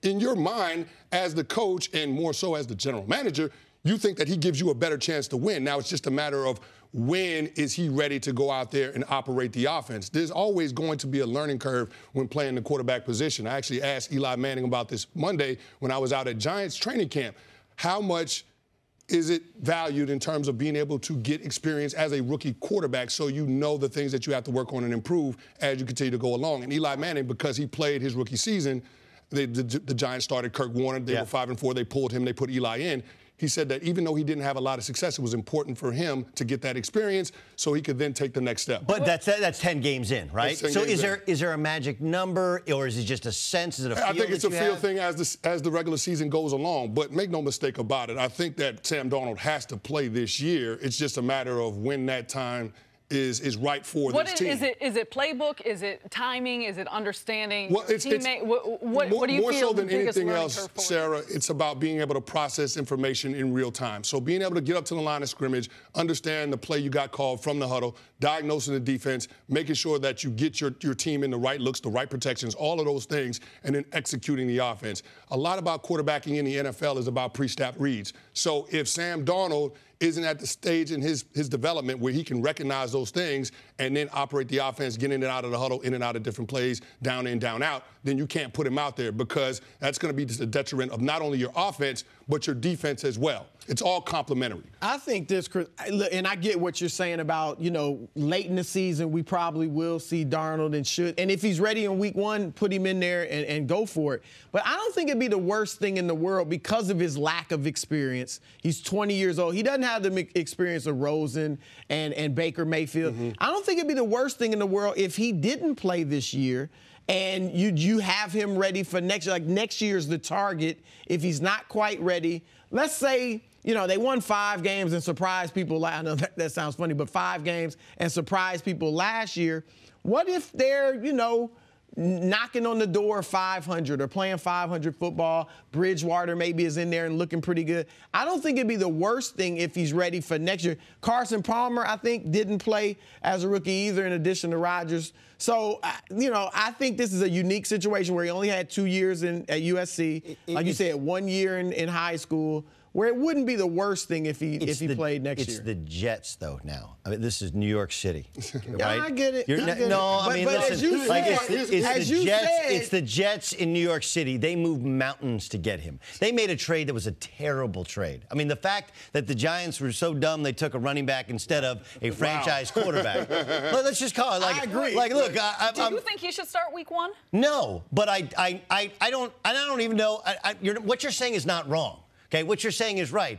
in your mind, as the coach and more so as the general manager, you think that he gives you a better chance to win. Now it's just a matter of when is he ready to go out there and operate the offense. There's always going to be a learning curve when playing the quarterback position. I actually asked Eli Manning about this Monday when I was out at Giants training camp. How much is it valued in terms of being able to get experience as a rookie quarterback so you know the things that you have to work on and improve as you continue to go along? And Eli Manning, because he played his rookie season, the Giants started Kirk Warner. They were 5-4. They pulled him. They put Eli in. He said that even though he didn't have a lot of success, it was important for him to get that experience so he could then take the next step. But that's 10 games in, right? So is there a magic number, or is it just a sense? Is it a feel? I think it's a feel thing as the regular season goes along. But make no mistake about it, I think that Sam Darnold has to play this year. It's just a matter of when that time is right for this team. Is it playbook? Is it timing? Is it understanding? Well, it's teammate? What do you more feel so than anything else, for? Sarah, it's about being able to process information in real time. So being able to get up to the line of scrimmage, understand the play you got called from the huddle, diagnosing the defense, making sure that you get your team in the right looks, the right protections, all of those things, and then executing the offense. A lot about quarterbacking in the NFL is about pre-snap reads. So if Sam Darnold isn't at the stage in his development where he can recognize those things and then operate the offense, get in and out of the huddle, in and out of different plays, down in, down out, then you can't put him out there because that's going to be just a detriment of not only your offense, but your defense as well. It's all complementary. I think this, Chris, and I get what you're saying about, late in the season, we probably will see Darnold and if he's ready in week one, put him in there and go for it. But I don't think it'd be the worst thing in the world because of his lack of experience. He's 20 years old. He doesn't have the experience of Rosen and Baker Mayfield. Mm-hmm. I don't think it'd be the worst thing in the world if he didn't play this year and you have him ready for next year. Like next year's the target. If he's not quite ready, let's say, they won 5 games and surprised people. I know that sounds funny, but 5 games and surprised people last year. What if they're, knocking on the door 500 or playing 500 football? Bridgewater maybe is in there and looking pretty good. I don't think it'd be the worst thing if he's ready for next year. Carson Palmer, I think, didn't play as a rookie either in addition to Rodgers. So, I think this is a unique situation where he only had 2 years at USC. Like you said, 1 year in high school, where it wouldn't be the worst thing if he played next year. It's the Jets, though, now. I mean, this is New York City. Right? I get it. Listen, it's the Jets in New York City. They moved mountains to get him. They made a trade that was a terrible trade. I mean, the fact that the Giants were so dumb they took a running back instead of a franchise quarterback. Let's just call it. I agree. Look, do you think he should start week 1? No, but I don't even know. What you're saying is not wrong. Okay, what you're saying is right.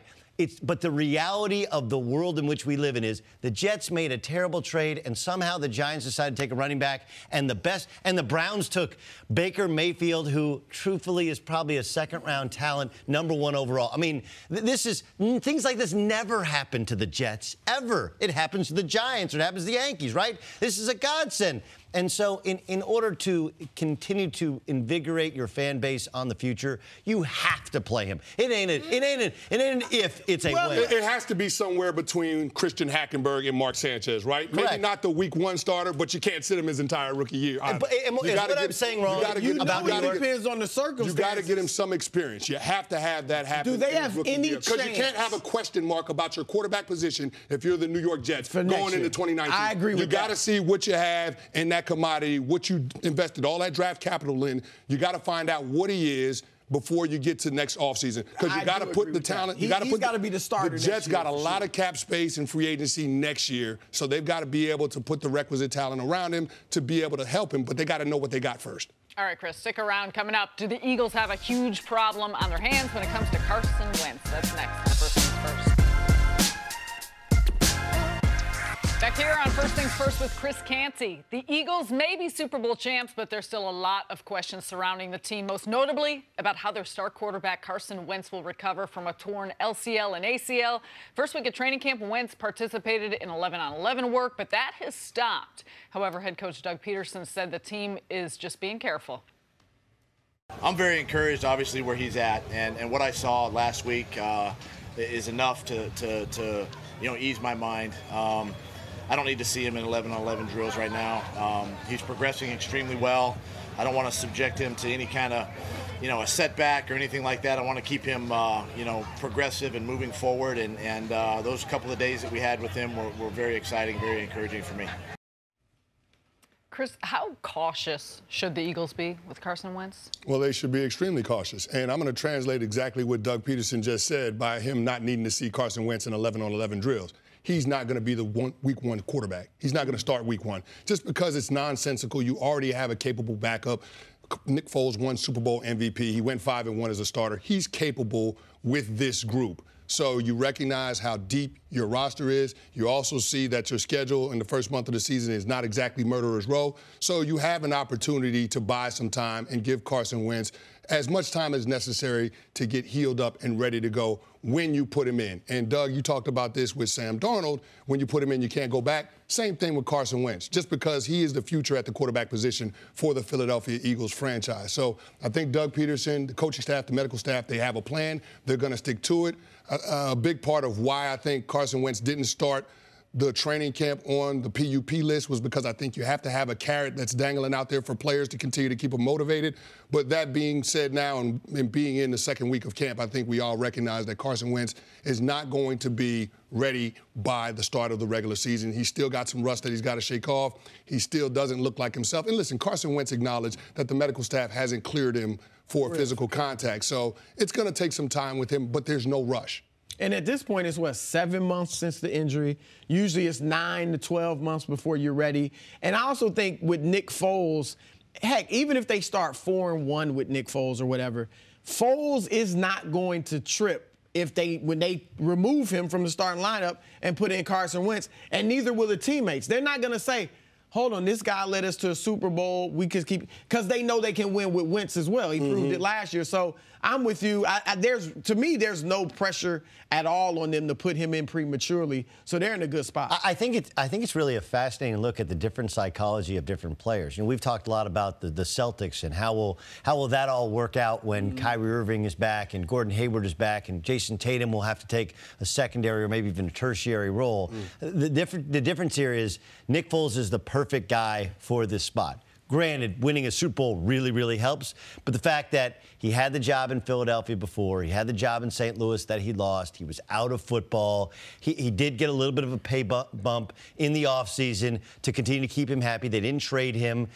But the reality of the world in which we live in is the Jets made a terrible trade, and somehow the Giants decided to take a running back, and the Browns took Baker Mayfield, who truthfully is probably a second-round talent, #1 overall. I mean, things like this never happen to the Jets, ever. It happens to the Giants or it happens to the Yankees, right? This is a godsend. And so in order to continue to invigorate your fan base on the future, you have to play him. It ain't an if, it's a when. It has to be somewhere between Christian Hackenberg and Mark Sanchez, right? Correct. Maybe not the week 1 starter, but you can't sit him his entire rookie year. I'm saying wrong about New York? Depends on the circumstances. You got to get him some experience. You have to have that happen. Do they have any chance? Because you can't have a question mark about your quarterback position if you're the New York Jets going into 2019. I agree with that. You got to see what you have in that commodity, what you invested all that draft capital in. You got to find out what he is before you get to next offseason. Because you got to put the talent. He's got to be the starter. The Jets got a lot of cap space in free agency next year, so they've got to be able to put the requisite talent around him to be able to help him. But they got to know what they got first. All right, Chris, stick around. Coming up, do the Eagles have a huge problem on their hands when it comes to Carson Wentz? That's next. First things first. Back here on First Things First with Chris Canty. The Eagles may be Super Bowl champs, but there's still a lot of questions surrounding the team, most notably about how their star quarterback Carson Wentz will recover from a torn LCL and ACL. First week of training camp, Wentz participated in 11-on-11 work, but that has stopped. However, head coach Doug Peterson said the team is just being careful. I'm very encouraged, obviously, where he's at, and what I saw last week is enough to ease my mind. I don't need to see him in 11-on-11 drills right now. He's progressing extremely well. I don't want to subject him to any kind of, a setback or anything like that. I want to keep him, progressive and moving forward. And those couple of days that we had with him were very exciting, very encouraging for me. Chris, how cautious should the Eagles be with Carson Wentz? Well, they should be extremely cautious. And I'm going to translate exactly what Doug Peterson just said by him not needing to see Carson Wentz in 11-on-11 drills. He's not going to be the week 1 quarterback. He's not going to start week 1. Just because it's nonsensical, you already have a capable backup. Nick Foles won Super Bowl MVP. He went 5-1 as a starter. He's capable with this group. So you recognize how deep your roster is. You also see that your schedule in the first month of the season is not exactly murderer's row. So you have an opportunity to buy some time and give Carson Wentz as much time as necessary to get healed up and ready to go when you put him in. And, Doug, you talked about this with Sam Darnold. When you put him in, you can't go back. Same thing with Carson Wentz, just because he is the future at the quarterback position for the Philadelphia Eagles franchise. So I think Doug Peterson, the coaching staff, the medical staff, they have a plan. They're going to stick to it. A big part of why I think Carson Wentz didn't start the training camp on the PUP list was because I think you have to have a carrot that's dangling out there for players to continue to keep them motivated. But that being said now and being in the second week of camp, I think we all recognize that Carson Wentz is not going to be ready by the start of the regular season. He's still got some rust that he's got to shake off. He still doesn't look like himself. And listen, Carson Wentz acknowledged that the medical staff hasn't cleared him for physical contact. So it's going to take some time with him, but there's no rush. And at this point, it's 7 months since the injury. Usually it's 9 to 12 months before you're ready. And I also think with Nick Foles, heck, even if they start 4-1 with Nick Foles or whatever, Foles is not going to trip when they remove him from the starting lineup and put in Carson Wentz, and neither will the teammates. They're not going to say, hold on, this guy led us to a Super Bowl. We could keep, because they know they can win with Wentz as well. He proved it last year. So I'm with you. To me, there's no pressure at all on them to put him in prematurely. So they're in a good spot. I think it's really a fascinating look at the different psychology of different players. We've talked a lot about the Celtics and how will that all work out when Kyrie Irving is back and Gordon Hayward is back and Jason Tatum will have to take a secondary or maybe even a tertiary role. The difference here is Nick Foles is the perfect guy for this spot. Granted, winning a Super Bowl really, really helps, but the fact that he had the job in Philadelphia before, he had the job in St. Louis that he lost, he was out of football, he did get a little bit of a pay bump in the offseason to continue to keep him happy. They didn't trade him.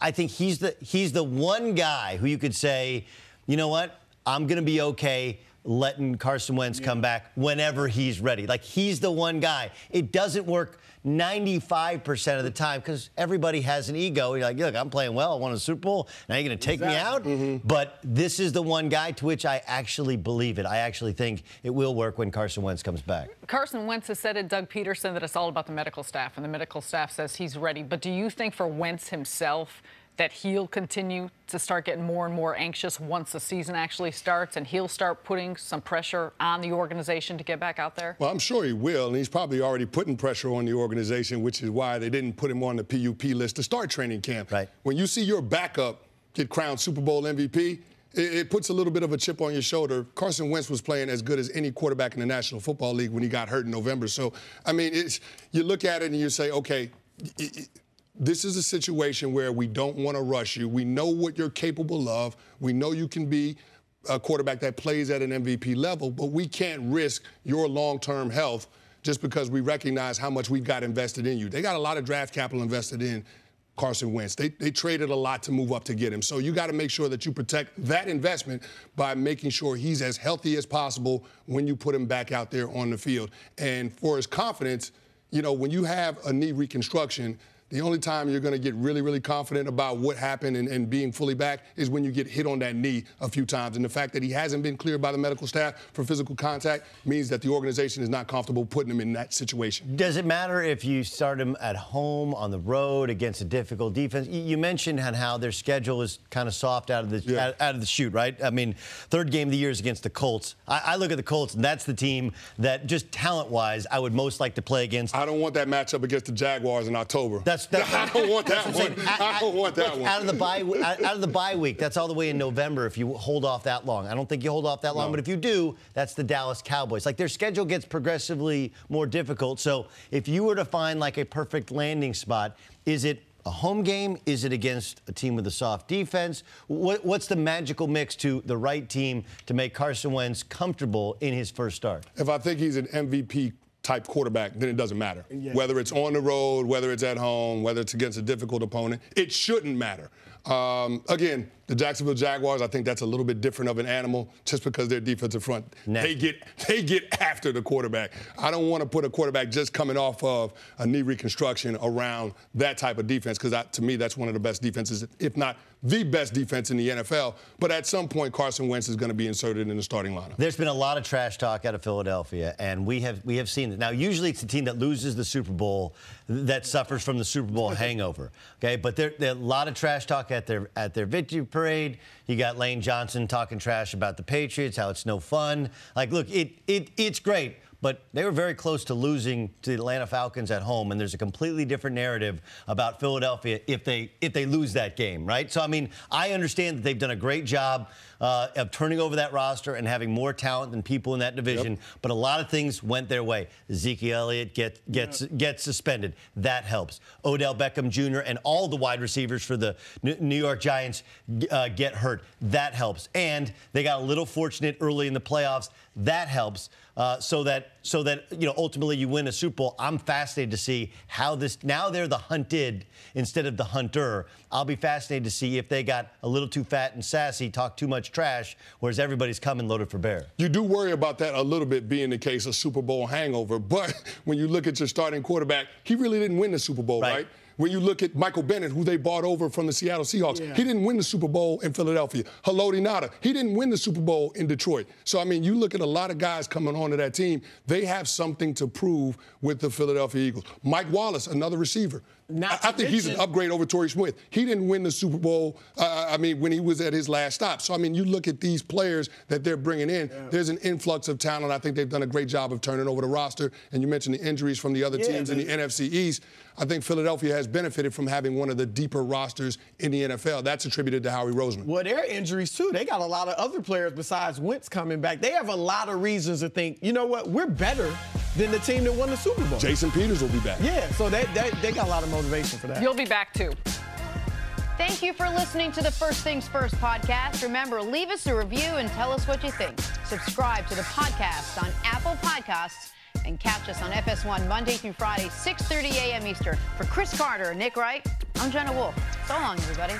I think he's the one guy who you could say, you know what, I'm going to be okay. letting Carson Wentz come back whenever he's ready. Like, he's the one guy. It doesn't work 95% of the time because everybody has an ego. You're like, look, I'm playing well. I won a Super Bowl. Now you're going to take me out? But this is the one guy to which I actually believe it. I actually think it will work when Carson Wentz comes back. Carson Wentz has said to Doug Peterson that it's all about the medical staff, and the medical staff says he's ready. But do you think for Wentz himself that he'll continue to start getting more and more anxious once the season actually starts, and he'll start putting some pressure on the organization to get back out there? Well, I'm sure he will, and he's probably already putting pressure on the organization, which is why they didn't put him on the PUP list to start training camp. Right. When you see your backup get crowned Super Bowl MVP, it puts a little bit of a chip on your shoulder. Carson Wentz was playing as good as any quarterback in the National Football League when he got hurt in November. So, I mean, you look at it and you say, okay, this is a situation where we don't want to rush you. We know what you're capable of. We know you can be a quarterback that plays at an MVP level, but we can't risk your long-term health just because we recognize how much we've got invested in you. They got a lot of draft capital invested in Carson Wentz. They traded a lot to move up to get him. So you got to make sure that you protect that investment by making sure he's as healthy as possible when you put him back out there on the field. And for his confidence, you know, when you have a knee reconstruction, the only time you're going to get really, really confident about what happened and being fully back is when you get hit on that knee a few times. And the fact that he hasn't been cleared by the medical staff for physical contact means that the organization is not comfortable putting him in that situation. Does it matter if you start him at home, on the road, against a difficult defense? You mentioned how their schedule is kind of soft out of the chute, right? I mean, third game of the year is against the Colts. I look at the Colts, and that's the team that just talent-wise I would most like to play against. I don't want that matchup against the Jaguars in October. I don't want that one. I don't want that one. Out of the bye week, that's all the way in November if you hold off that long. I don't think you hold off that long, but if you do, that's the Dallas Cowboys. Like, their schedule gets progressively more difficult. So if you were to find like a perfect landing spot, is it a home game? Is it against a team with a soft defense? What's the magical mix to the right team to make Carson Wentz comfortable in his first start? If I think he's an MVP type quarterback, then it doesn't matter. Yeah. Whether it's on the road, whether it's at home, whether it's against a difficult opponent, it shouldn't matter. Again, the Jacksonville Jaguars, I think that's a little bit different of an animal just because their defensive front, they get after the quarterback. I don't want to put a quarterback just coming off of a knee reconstruction around that type of defense because to me, that's one of the best defenses, if not the best defense in the NFL. But at some point, Carson Wentz is going to be inserted in the starting lineup. There's been a lot of trash talk out of Philadelphia, and we have seen it. Now, usually it's the team that loses the Super Bowl that suffers from the Super Bowl hangover. Okay, but there a lot of trash talk at their victory parade. You got Lane Johnson talking trash about the Patriots, how it's no fun. Like, look, it's great. But they were very close to losing to the Atlanta Falcons at home, and there's a completely different narrative about Philadelphia if they lose that game, right? So, I mean, I understand that they've done a great job of turning over that roster and having more talent than people in that division, but a lot of things went their way. Ezekiel Elliott gets suspended. That helps. Odell Beckham Jr. and all the wide receivers for the New York Giants get hurt. That helps. And they got a little fortunate early in the playoffs. That helps. So that ultimately you win a Super Bowl. I'm fascinated to see how this, now they're the hunted instead of the hunter. I'll be fascinated to see if they got a little too fat and sassy, talk too much trash, whereas everybody's coming loaded for bear. You do worry about that a little bit being the case of Super Bowl hangover, but when you look at your starting quarterback, he really didn't win the Super Bowl, right? When you look at Michael Bennett, who they bought over from the Seattle Seahawks, he didn't win the Super Bowl in Philadelphia. Haloti Ngata, he didn't win the Super Bowl in Detroit. So, I mean, you look at a lot of guys coming onto that team, they have something to prove with the Philadelphia Eagles. Mike Wallace, another receiver. I think he's an upgrade over Torrey Smith. He didn't win the Super Bowl, when he was at his last stop. So, I mean, you look at these players that they're bringing in, there's an influx of talent. I think they've done a great job of turning over the roster. And you mentioned the injuries from the other teams in the NFC East. I think Philadelphia has benefited from having one of the deeper rosters in the NFL. That's attributed to Howie Roseman. Well, their injuries, too. They got a lot of other players besides Wentz coming back. They have a lot of reasons to think, you know what, we're better than the team that won the Super Bowl. Jason Peters will be back. Yeah, so they got a lot of motivation for that. You'll be back, too. Thank you for listening to the First Things First podcast. Remember, leave us a review and tell us what you think. Subscribe to the podcast on Apple Podcasts and catch us on FS1 Monday through Friday, 6:30 a.m. Eastern. For Cris Carter and Nick Wright, I'm Jenna Wolfe. So long, everybody.